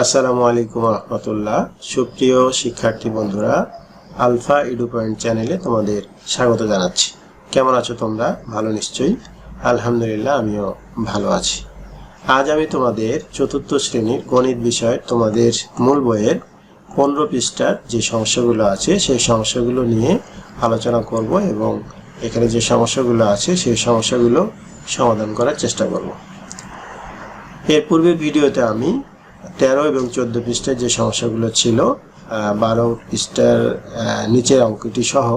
আসসালামু আলাইকুম রহমতুল্লাহ। সুপ্রিয় শিক্ষার্থী বন্ধুরা, আলফা এডু পয়েন্ট চ্যানেলে তোমাদের স্বাগত জানাচ্ছি। কেমন আছো তোমরা? ভালো নিশ্চয়ই। আলহামদুলিল্লাহ, আমিও ভালো আছি। আজ আমি তোমাদের চতুর্থ শ্রেণীর গণিত বিষয় তোমাদের মূল বইয়ের 15 পৃষ্ঠার যে সমস্যাগুলো আছে সেই সমস্যাগুলো নিয়ে আলোচনা করব এবং এখানে যে সমস্যাগুলো আছে সেই সমস্যাগুলো সমাধান করার চেষ্টা করব। এর পূর্বের ভিডিওতে আমি 13 এবং 14 পৃষ্ঠার যে সমস্যাগুলো ছিল 12 পৃষ্ঠার নিচের অঙ্কটি সহ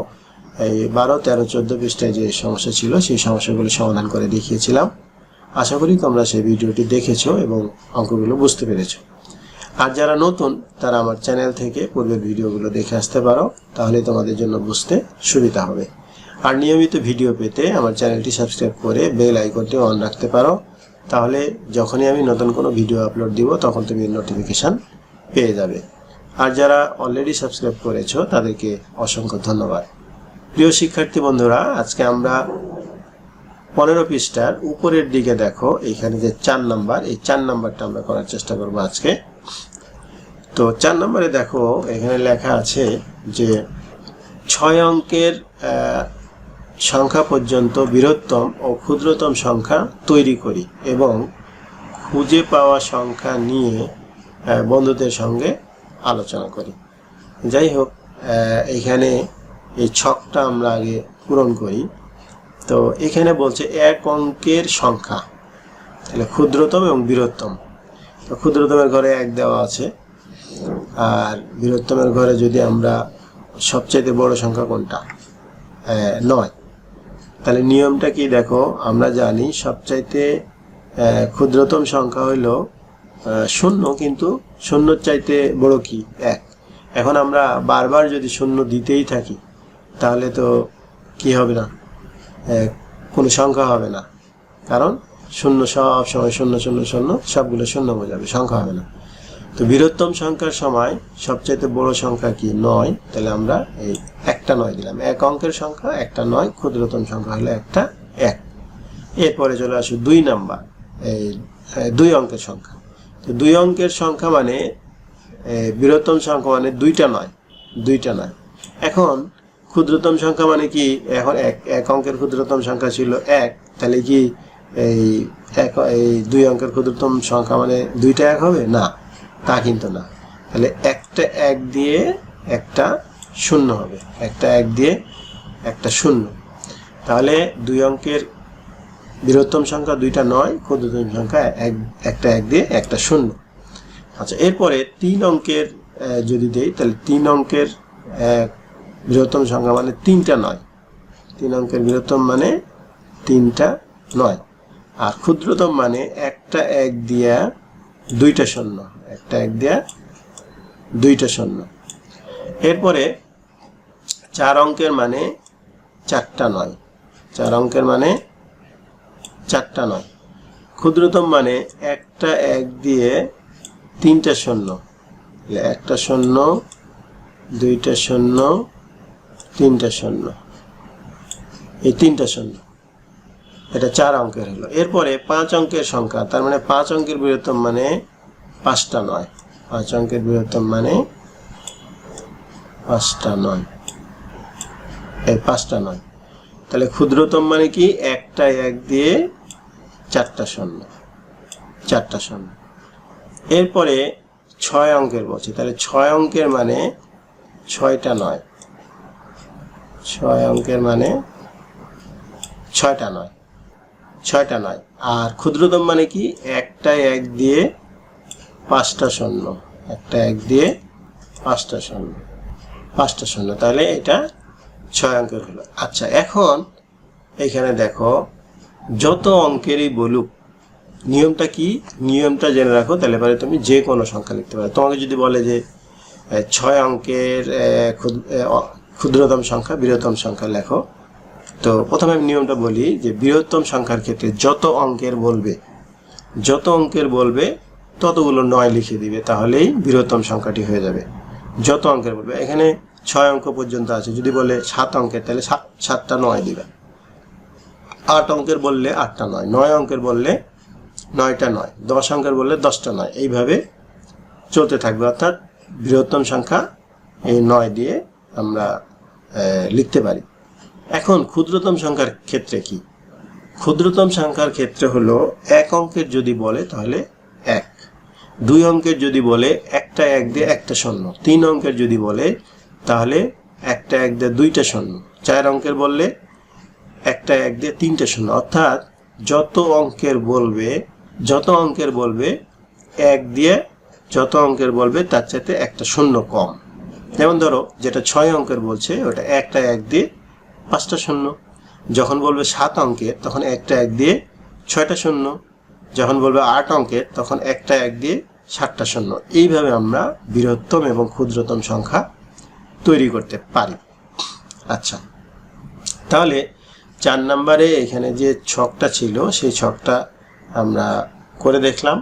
এই 12, 13, 14 পৃষ্ঠায় যে সমস্যা ছিল সেই সমস্যাগুলো সমাধান করে দেখিয়েছিলাম। আশা করি তোমরা সেই ভিডিওটি দেখেছো এবং অঙ্কগুলো বুঝতে পেরেছো। আর যারা নতুন তারা আমার চ্যানেল থেকে পূর্বের ভিডিওগুলো দেখে আসতে পারো, তাহলে তোমাদের জন্য বুঝতে সুবিধা হবে। আর নিয়মিত ভিডিও পেতে আমার চ্যানেলটি সাবস্ক্রাইব করে বেল আইকনটি অন রাখতে পারো, তাহলে যখনই আমি নতুন কোনো ভিডিও আপলোড দিব তখন তুমি নোটিফিকেশান পেয়ে যাবে। আর যারা অলরেডি সাবস্ক্রাইব করেছো তাদেরকে অসংখ্য ধন্যবাদ। প্রিয় শিক্ষার্থী বন্ধুরা, আজকে আমরা 15 পৃষ্ঠার উপরের দিকে দেখো, এখানে যে 4 নাম্বার, এই 4 নাম্বারটা আমরা করার চেষ্টা করবো আজকে। তো 4 নম্বরে দেখো, এখানে লেখা আছে যে 6 অঙ্কের সংখ্যা পর্যন্ত বৃহত্তম ও ক্ষুদ্রতম সংখ্যা তৈরি করি এবং খুঁজে পাওয়া সংখ্যা নিয়ে বন্ধুদের সঙ্গে আলোচনা করি। যাই হোক, এখানে এই ছকটা আমরা আগে পূরণ করি। তো এখানে বলছে 1 অঙ্কের সংখ্যা, তাহলে ক্ষুদ্রতম এবং বৃহত্তম। তো ক্ষুদ্রতমের ঘরে 1 দেওয়া আছে, আর বৃহত্তমের ঘরে যদি আমরা সবচাইতে বড় সংখ্যা কোনটা? 9। তাহলে নিয়মটা কি দেখো, আমরা জানি সবচাইতে ক্ষুদ্রতম সংখ্যা হইল 0, কিন্তু 0 চাইতে বড় কি? 1। এখন আমরা বারবার যদি 0 দিতেই থাকি তাহলে তো কি হবে না, কোনো সংখ্যা হবে না, কারণ 0 সব সময় 0 0 0 সবগুলো 0 হয়ে যাবে, সংখ্যা হবে না। তো বৃহত্তম সংখ্যার সময় সবচাইতে বড় সংখ্যা কি? 9। তাহলে আমরা এই একটা 9 দিলাম। 1 অঙ্কের সংখ্যা একটা 9, ক্ষুদ্রতম সংখ্যা হলো একটা 1। এরপরে চলে আসো 2 নাম্বার, এই 2 অঙ্কের সংখ্যা। তো 2 অঙ্কের সংখ্যা মানে বৃহত্তম সংখ্যা মানে 2টা 9, 2টা 9। এখন ক্ষুদ্রতম সংখ্যা মানে কি? এখন 1 অঙ্কের ক্ষুদ্রতম সংখ্যা ছিল 1, তাহলে কি এই 2 অঙ্কের ক্ষুদ্রতম সংখ্যা মানে 2টা 1 হবে না? তা কিন্তু না। তাহলে একটা 1 দিয়ে একটা 0 হবে, একটা 1 দিয়ে একটা 0। তাহলে 2 অঙ্কের বৃহত্তম সংখ্যা 2টা 9, ক্ষুদ্রতম সংখ্যা একটা 1 দিয়ে একটা 0। আচ্ছা, এরপরে 3 অঙ্কের যদি দেই, তাহলে 3 অঙ্কের বৃহত্তম সংখ্যা মানে 3টা 9। 3 অঙ্কের বৃহত্তম মানে 3টা 9, আর ক্ষুদ্রতম মানে একটা 1 দিয়া 2টা 0, একটা 1 দিয়া 2টা 0। এরপরে 4 অঙ্কের মানে 4টা 9, 4 অঙ্কের মানে 4টা 9। ক্ষুদ্রতম মানে একটা 1 দিয়ে 3টা 0, একটা 0, 2টা 0, 3টা 0, এই 3টা 0। এটা 4 অঙ্কের হলো। এরপরে 5 অঙ্কের সংখ্যা, তার মানে 5 অঙ্কের বৃহত্তম মানে 5টা 9, 5 অঙ্কের বৃহত্তম মানে 5টা 9, এই 5টা 9। তাহলে ক্ষুদ্রতম মানে কি? একটা 1 দিয়ে 4টা 0, 4টা 0। এরপরে 6 অঙ্কের বলছে, তাহলে 6 অঙ্কের মানে 6টা 9, 6 অঙ্কের মানে 6টা 9, 6টা 9। আর ক্ষুদ্রতম মানে কি? একটা 1 দিয়ে 5টা 0, একটা 1 দিয়ে 5টা 0, 5টা 0। তাহলে এটা 6 অঙ্কের হলো। আচ্ছা, এখন এখানে দেখো, যত অঙ্কেরই বলুক, নিয়মটা কি? নিয়মটা জেনে রাখো, তাহলে পরে তুমি যে কোনো সংখ্যা লিখতে পারো। তোমাকে যদি বলে যে 6 অঙ্কের ক্ষুদ্রতম সংখ্যা, বৃহত্তম সংখ্যা লেখো, তো প্রথমে আমি নিয়মটা বলি যে বৃহত্তম সংখ্যার ক্ষেত্রে যত অঙ্কের বলবে ততগুলো 9 লিখে দিবে, তাহলেই বৃহত্তম সংখ্যাটি হয়ে যাবে। যত অঙ্কের বলবে, এখানে 6 অঙ্ক পর্যন্ত আছে, যদি বলে 7 অঙ্কের তাহলে 7টা 9 দিবে। 8 অঙ্কের বললে 8টা 9, 9 অঙ্কের বললে 9টা 9, 10 অঙ্কের বললে 10টা 9, এইভাবে চলতে থাকবে, অর্থাৎ বৃহত্তম সংখ্যা এই 9 দিয়ে আমরা লিখতে পারি। এখন ক্ষুদ্রতম সংখ্যার ক্ষেত্রে কি? ক্ষুদ্রতম সংখ্যার ক্ষেত্রে হলো 1 অঙ্কের যদি বলে তাহলে 1, 2 অঙ্কের যদি বলে একটা 1 দিয়ে একটা শূন্য, 3 অঙ্কের যদি বলে তাহলে একটা 1 দিয়ে 2টা শূন্য, 4 অঙ্কের বললে একটা 1 দিয়ে 3টা শূন্য, অর্থাৎ যত অঙ্কের বলবে 1 দিয়ে যত অঙ্কের বলবে তার চাইতে একটা শূন্য কম। যেমন ধরো যেটা 6 অঙ্কের বলছে ওটা একটা 1 দিয়ে 5টা শূন্য, যখন বলবে 7 অঙ্কের তখন একটা 1 দিয়ে 6টা শূন্য, যখন বলবে 8 অঙ্কের তখন একটা 1 দিয়ে 7টা শূন্য। এইভাবে আমরা বৃহত্তম এবং ক্ষুদ্রতম সংখ্যা তৈরি করতে পারি। আচ্ছা, তাহলে 4 নম্বরে এখানে যে ছকটা ছিল সেই ছকটা আমরা করে দেখলাম।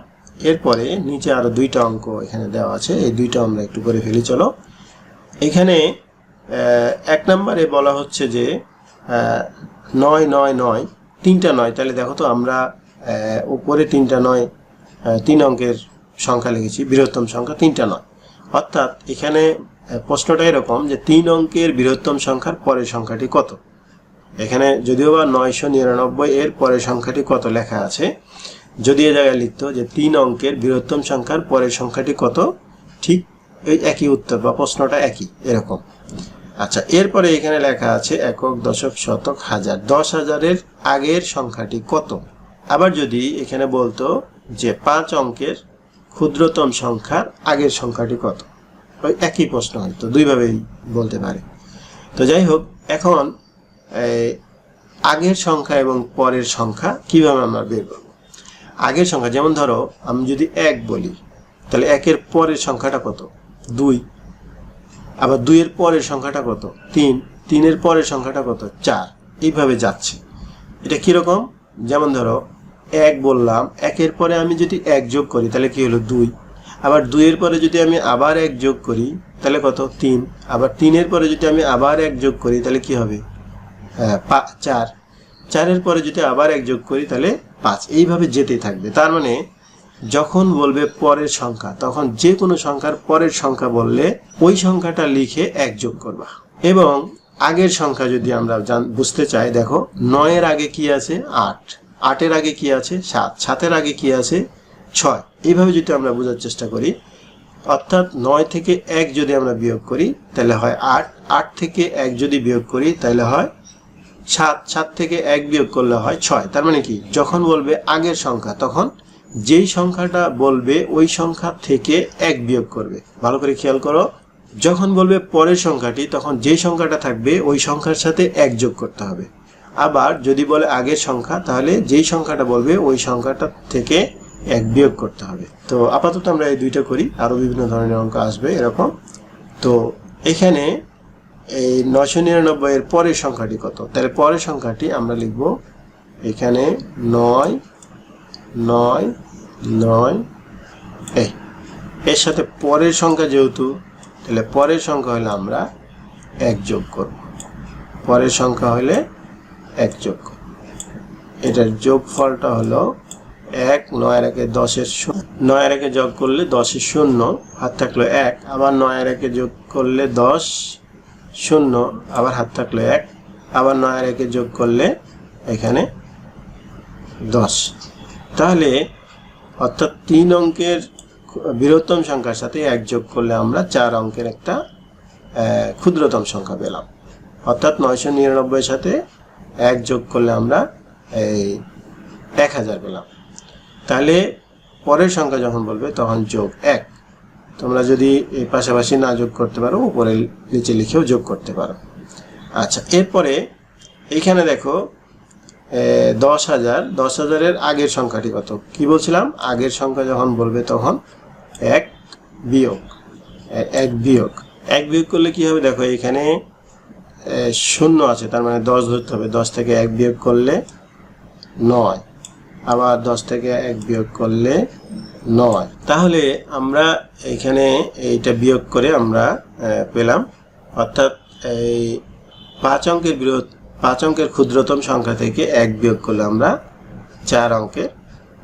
এরপরে নিচে আরো 2টা অঙ্ক এখানে দেওয়া আছে, এই 2টা আমরা একটু করে ফেলি। চলো, এখানে 1 নম্বরে বলা হচ্ছে যে 9 9 9 3টা 9। তাহলে দেখো তো আমরা উপরে 3টা 9 3 অঙ্কের সংখ্যা লিখেছি, বৃহত্তম সংখ্যা 3টা 9, অর্থাৎ এখানে প্রশ্নটা এরকম যে 3 অঙ্কের বৃহত্তম সংখ্যার পরের সংখ্যাটি কত। এখানে যদিও বা 999 এর পরের সংখ্যাটি কত লেখা আছে, যদি এ জায়গায় লিখতো যে 3 অঙ্কের বৃহত্তম সংখ্যার পরের সংখ্যাটি কত, ঠিক এই একই উত্তর বা প্রশ্নটা একই এরকম। আচ্ছা, এরপরে এখানে লেখা আছে একক, দশক, শতক, হাজার। 10,000-এর আগের সংখ্যাটি কত। আবার যদি এখানে বলতো যে 5 অঙ্কের ক্ষুদ্রতম সংখ্যার আগের সংখ্যাটি কত, ওই একই প্রশ্ন হয়তো দুইভাবেই বলতে পারে। তো যাই হোক, এখন আগের সংখ্যা এবং পরের সংখ্যা কিভাবে আমরা বের করব। আগের সংখ্যা যেমন ধরো আমি যদি 1 বলি তাহলে 1-এর পরের সংখ্যাটা কত, 2। আবার 2-এর পরের সংখ্যাটা কত, 3। 3-এর পরের সংখ্যাটা কত, 4। এইভাবে যাচ্ছে। এটা কিরকম, যেমন ধরো 1 বললাম, 1-এর পরে আমি যদি 1 যোগ করি তাহলে কি হলো, 2। আবার 2-এর পরে যদি আমি আবার 1 যোগ করি তাহলে কত, 3। আবার 3-এর পরে যদি আমি আবার 1 যোগ করি তাহলে কি হবে, 4। 4-এর পরে যদি আবার 1 যোগ করি তাহলে 5। এইভাবে যেতেই থাকবে। তার মানে যখন বলবে পরের সংখ্যা তখন যে কোনো সংখ্যার পরের সংখ্যা বললে ওই সংখ্যাটা লিখে 1 যোগ করবা। এবং আগের সংখ্যা যদি আমরা বুঝতে চাই, দেখো 9-এর আগে কি আছে, 8। 8-এর আগে কি আছে, 7। 7-এর আগে কি আছে, 6। এইভাবে যদি আমরা বোঝার চেষ্টা করি, অর্থাৎ 9 থেকে 1 যদি আমরা বিয়োগ করি তাহলে হয় 8। 8 থেকে 1 যদি বিয়োগ করি তাহলে হয় 7। 7 থেকে 1 বিয়োগ করলে হয় 6। তার মানে কি, যখন বলবে আগের সংখ্যা তখন যেই সংখ্যাটা বলবে ওই সংখ্যা থেকে 1 বিয়োগ করবে। ভালো করে খেয়াল করো, যখন বলবে পরের সংখ্যাটি তখন যেই সংখ্যাটা থাকবে ওই সংখ্যার সাথে 1 যোগ করতে হবে। আবার যদি বলে আগের সংখ্যা তাহলে যেই সংখ্যাটা বলবে ওই সংখ্যাটা থেকে 1 বিয়োগ করতে হবে। তো আপাতত আমরা এই 2টা করি, আরো বিভিন্ন ধরনের অঙ্ক আসবে এরকম। তো এখানে এই 999 এর পরের সংখ্যাটি কত, তাহলে পরের সংখ্যাটি আমরা লিখব এখানে 9 9 9। এর সাথে পরের সংখ্যা যেহেতু, তাহলে পরের সংখ্যা হলে আমরা 1 যোগ করব। পরের সংখ্যা হলে 1 যোগ করব। এটার যোগফলটা হলো 1। 9-এর আগে 10-এর 9-এর আগে যোগ করলে 10-এর 0, হাত থাকলো 1। আবার 9-এর আগে যোগ করলে 10 0, আবার হাত থাকলো 1। আবার 9-এর আগে যোগ করলে এখানে 10। তাহলে অর্থাৎ 3 অঙ্কের বৃহত্তম সংখ্যার সাথে 1 যোগ করলে আমরা 4 অঙ্কের একটা ক্ষুদ্রতম সংখ্যা পেলাম। অর্থাৎ 999-এর সাথে 1 যোগ করলে আমরা এই 1000 পেলাম। তাহলে পরের সংখ্যা যখন বলবে তখন যোগ 1। তোমরা যদি এই পাশাপাশি না যোগ করতে পারো উপরে নিচে লিখেও যোগ করতে পারো। আচ্ছা, এরপরে এখানে দেখো 10,000। 10,000-এর আগের সংখ্যাটি কত, কি বলছিলাম, আগের সংখ্যা যখন বলবে তখন 1 বিয়োগ 1 বিয়োগ করলে কি হবে, দেখো এখানে 0 আছে, তার মানে 10 ধরতে হবে। 10 থেকে 1 বিয়োগ করলে 9। আবার 10 থেকে 1 বিয়োগ করলে 9। তাহলে আমরা এখানে এইটা বিয়োগ করে আমরা পেলাম, অর্থাৎ এই 5 অঙ্কের ক্ষুদ্রতম সংখ্যা থেকে 1 বিয়োগ করলে আমরা 4 অঙ্কের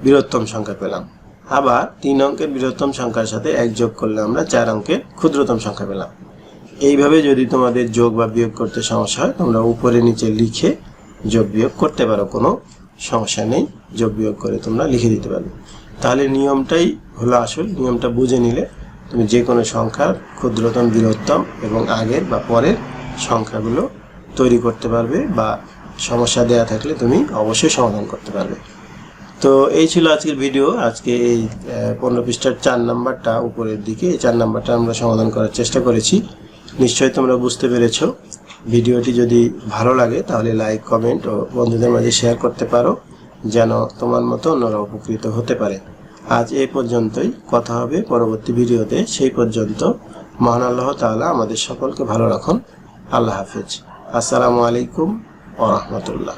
বৃহত্তম সংখ্যা পেলাম। আবার 3 অঙ্কের বৃহত্তম সংখ্যার সাথে 1 যোগ করলে আমরা 4 অঙ্কের ক্ষুদ্রতম সংখ্যা পেলাম। এইভাবে যদি তোমাদের যোগ বা বিয়োগ করতে সমস্যা হয় তোমরা উপরে নিচে লিখে যোগ বিয়োগ করতে পারো, কোনো সমস্যা নেই। যোগ বিয়োগ করে তোমরা লিখে দিতে পারবে। তাহলে নিয়মটাই হলো আসল। নিয়মটা বুঝে নিলে তুমি যে কোনো সংখ্যার ক্ষুদ্রতম, বৃহত্তম এবং আগের বা পরের সংখ্যাগুলো তৈরি করতে পারবে, বা সমস্যা দেয়া থাকলে তুমি অবশ্যই সমাধান করতে পারবে। তো এই ছিল আজকের ভিডিও। আজকে এই 15 পৃষ্ঠার 4 নাম্বারটা উপরের দিকে, এই 4 নাম্বারটা আমরা সমাধান করার চেষ্টা করেছি। নিশ্চয়ই তোমরা বুঝতে পেরেছ। ভিডিওটি যদি ভালো লাগে তাহলে লাইক, কমেন্ট ও বন্ধুদের মাঝে শেয়ার করতে পারো, যেন তোমার মতো অন্যরা উপকৃত হতে পারে। আজ এই পর্যন্তই, কথা হবে পরবর্তী ভিডিওতে। সেই পর্যন্ত মহান আল্লাহ তাআলা আমাদের সকলকে ভালো রাখুন। আল্লাহ হাফেজ। আসসালামু আলাইকুম ওয়া রাহমাতুল্লাহ।